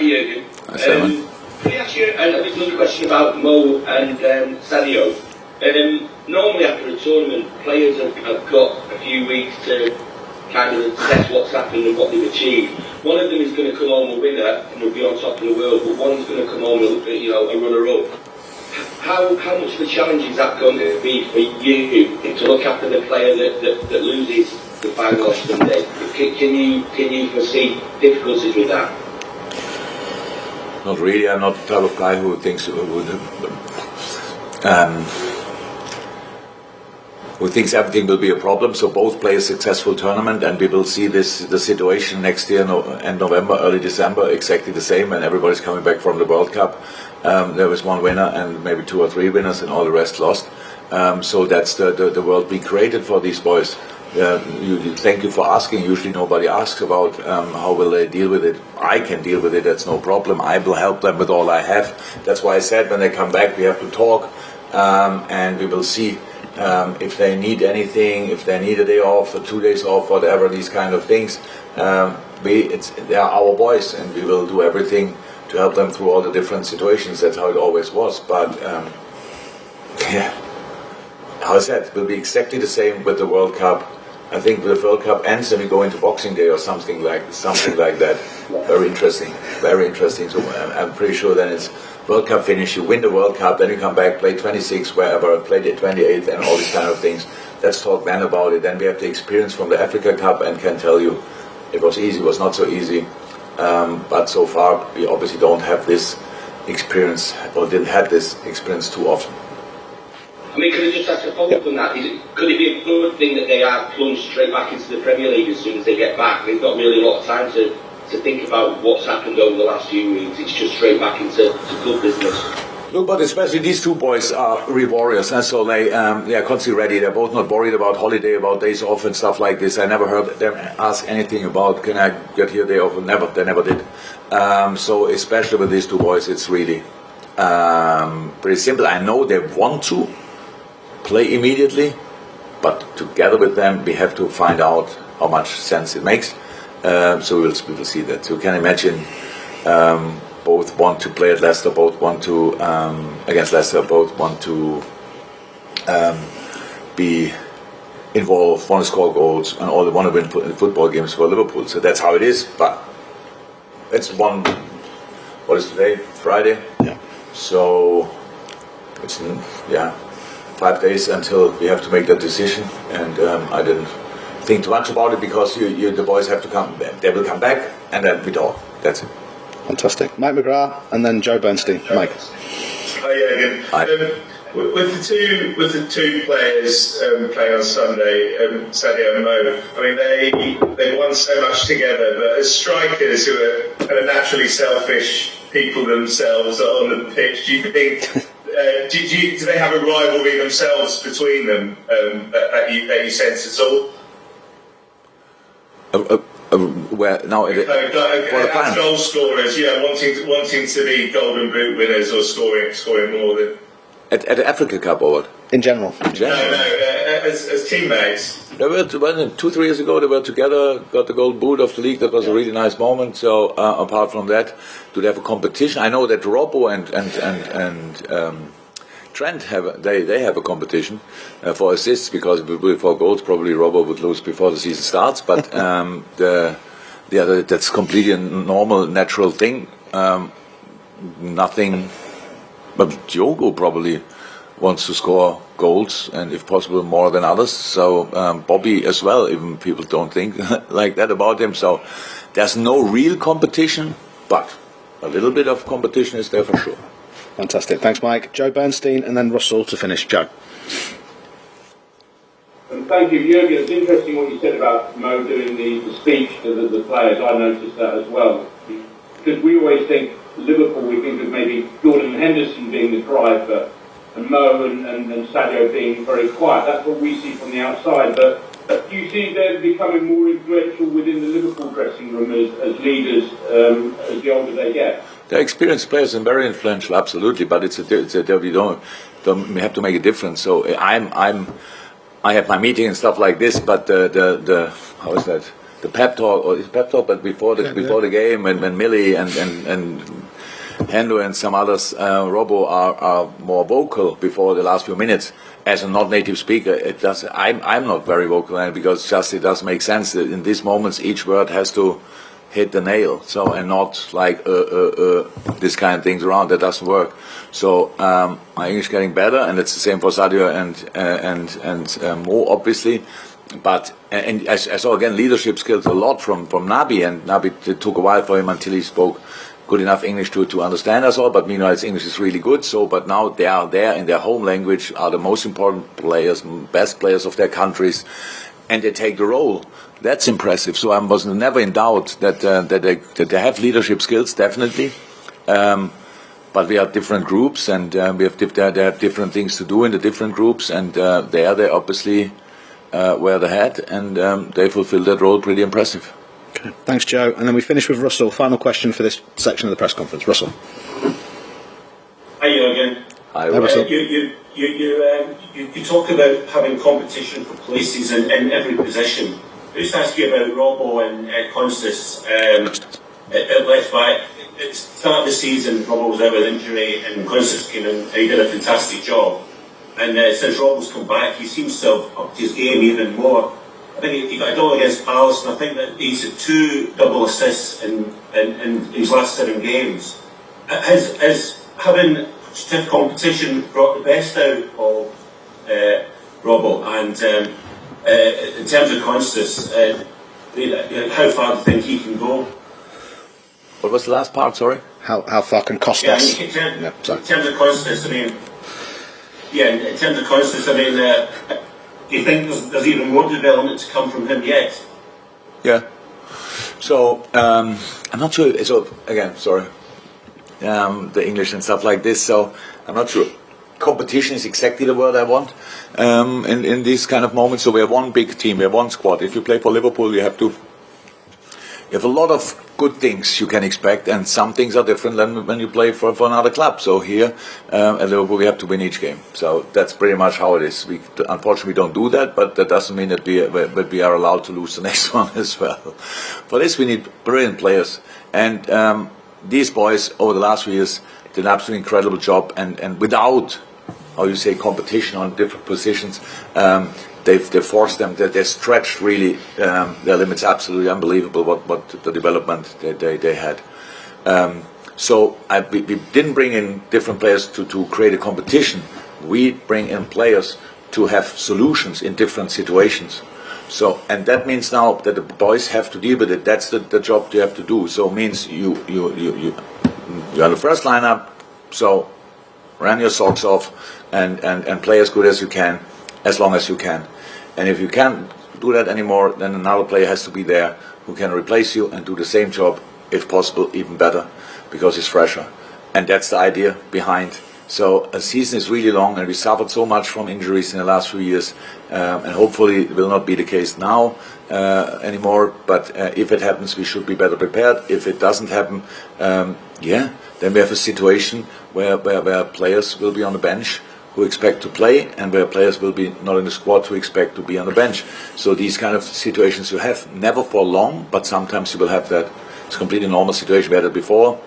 Jurgen. Can I ask you another question about Mo and Sadio? Normally after a tournament, players have got a few weeks to kind of assess what's happened and what they've achieved. One of them is going to come home a winner and will be on top of the world, but one's going to come home a runner-up. How much of a challenge is that going to be for you to look after the player that loses the final on Sunday? Can you foresee difficulties with that? Not really. I'm not the type of guy who thinks everything will be a problem. So both play a successful tournament, and we will see the situation next year, end November, early December, exactly the same. And everybody's coming back from the World Cup. There was one winner and maybe two or three winners, and all the rest lost. So that's the world we created for these boys. Thank you for asking. Usually nobody asks about how will they deal with it. I can deal with it, that's no problem. I will help them with all I have. That's why I said when they come back we have to talk, and we will see if they need anything, if they need a day off or 2 days off, whatever, these kind of things. They are our boys, and we will do everything to help them through all the different situations. That's how it always was. But how I said, it will be exactly the same with the World Cup. I think the World Cup ends and we go into Boxing Day or something like that. Very interesting, very interesting. So I'm pretty sure then it's World Cup finish. You win the World Cup, then you come back, play 26 wherever, play the 28th, and all these kind of things. Let's talk then about it. Then we have the experience from the Africa Cup and can tell you it was easy, it was not so easy. But so far we obviously don't have this experience, or didn't have this experience too often. I mean, could I just ask a follow-up on that? Could it be a good thing that they are plunged straight back into the Premier League as soon as they get back? They've got really a lot of time to think about what's happened over the last few weeks. It's just straight back into club business. Look, but especially these two boys are real warriors, and so they are constantly ready. They're both not worried about holiday, about days off and stuff like this. I never heard them ask anything about, can I get here day off? Never, they never did. So especially with these two boys, it's really pretty simple. I know they want to play immediately, but together with them we have to find out how much sense it makes. So we will see that. So you can imagine both want to play at Leicester, both want to against Leicester, both want to be involved, want to score goals, and all they want to win football games for Liverpool. So that's how it is. But it's what is today? Friday. Yeah. So it's 5 days until we have to make that decision, and I didn't think too much about it because the boys have to come. They will come back, and then we talk. That's it. Fantastic. Mike McGrath and then Joe Bernstein. Mike. Hi, Jurgen. Hi. With the two players playing on Sunday, Sadio and Mo, I mean they won so much together, but as strikers who are kind of naturally selfish people themselves on the pitch, do you think? Do they have a rivalry themselves between them that you sense at all? Where now? As goal scorers, wanting to be Golden Boot winners or scoring more than at the Africa Cup or what? In general. No, as teammates. They were 2-3 years ago. They were together, got the Gold Boot of the league. That was a really nice moment. So apart from that, do they have a competition? I know that Robbo and Trent they have a competition for assists, because if we do it for goals, probably Robbo would lose before the season starts. But that's completely a normal, natural thing. Nothing. But Diogo probably wants to score goals, and if possible more than others. So Bobby as well, even people don't think like that about him. So there's no real competition, but a little bit of competition is there for sure. Fantastic. Thanks, Mike. Joe Bernstein and then Russell to finish. Joe. Thank you, Jurgen. It's interesting what you said about Mo doing the speech to the players. I noticed that as well. Because we always think Liverpool, we think of maybe Jordan Henderson being the driver, and Mo and Sadio being very quiet. That's what we see from the outside. But do you see them becoming more influential within the Liverpool dressing room as leaders as the older they get? They're experienced players and very influential, absolutely. But we have to make a difference. So I have my meeting and stuff like this. But the how is that? the pep talk, or pep talk, but before the game, when Millie and Hendo and some others, Robbo are more vocal before the last few minutes. As a not-native speaker, I'm not very vocal, because just it does make sense that in these moments each word has to hit the nail. So, and not like this kind of things around. That doesn't work. So my English getting better, and it's the same for Sadio and Mo, obviously. But and I saw again leadership skills a lot from Nabi, and Nabi, it took a while for him until he spoke good enough English to understand us all, but meanwhile his English is really good. So, but now they are there in their home language, are the most important players, best players of their countries, and they take the role. That's impressive. So I was never in doubt that they have leadership skills, definitely. But we have different groups, and they have different things to do in the different groups, and they obviously wear the hat, and they fulfill that role pretty impressive. Okay. Thanks, Joe. And then we finish with Russell. Final question for this section of the press conference. Russell. Hi, Jurgen. Hi, Russell. You talk about having competition for places in every position. I just ask you about Robbo and Constas at left back. At the start of the season, Robbo was out with injury, and Constas came in, and he did a fantastic job. And since Robbo's come back, he seems to have upped his game even more. I think he got a goal against Palace, and I think that he's had 2 double assists in his last 7 games. Has having stiff competition brought the best out of Robbo? And in terms of Constas, how far do you think he can go? What was the last part? Sorry. How far can Costas? In terms of Constas, do you think there's even more development to come from him yet? Yeah. So I'm not sure. So again, sorry, the English and stuff like this. So I'm not sure. Competition is exactly the word I want in these kind of moments. So we have one big team, we have one squad. If you play for Liverpool, you have a lot of good things you can expect, and some things are different than when you play for another club. So here at Liverpool, we have to win each game. So that's pretty much how it is. Unfortunately, we don't do that, but that doesn't mean that we are allowed to lose the next one as well. For this, we need brilliant players, and these boys over the last few years did an absolutely incredible job, and without, how you say, competition on different positions, they've forced them, they stretched really their limits. Absolutely unbelievable what the development they had. So we didn't bring in different players to create a competition. We bring in players to have solutions in different situations. So, and that means now that the boys have to deal with it. That's the job you have to do. So it means you're in the first lineup, so run your socks off and play as good as you can, as long as you can. And if you can't do that anymore, then another player has to be there who can replace you and do the same job, if possible, even better, because he's fresher. And that's the idea behind. So a season is really long, and we suffered so much from injuries in the last few years, and hopefully it will not be the case now anymore. But if it happens, we should be better prepared. If it doesn't happen, then we have a situation where players will be on the bench who expect to play, and where players will be not in the squad who expect to be on the bench. So these kind of situations you have, never for long, but sometimes you will have that. It's a completely normal situation. We had it before,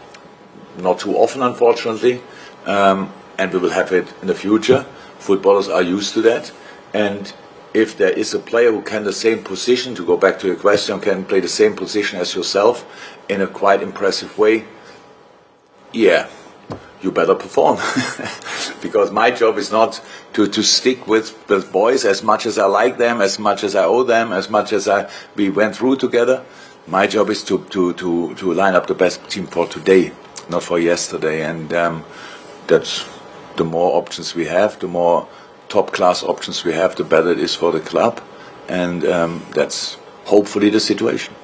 not too often, unfortunately, and we will have it in the future. Footballers are used to that, and if there is a player who can the same position, to go back to your question, can play the same position as yourself in a quite impressive way, you better perform. Because my job is not to stick with boys as much as I like them, as much as I owe them, as much as we went through together. My job is to line up the best team for today, not for yesterday. And that's the more options we have, the more top class options we have, the better it is for the club. And that's hopefully the situation.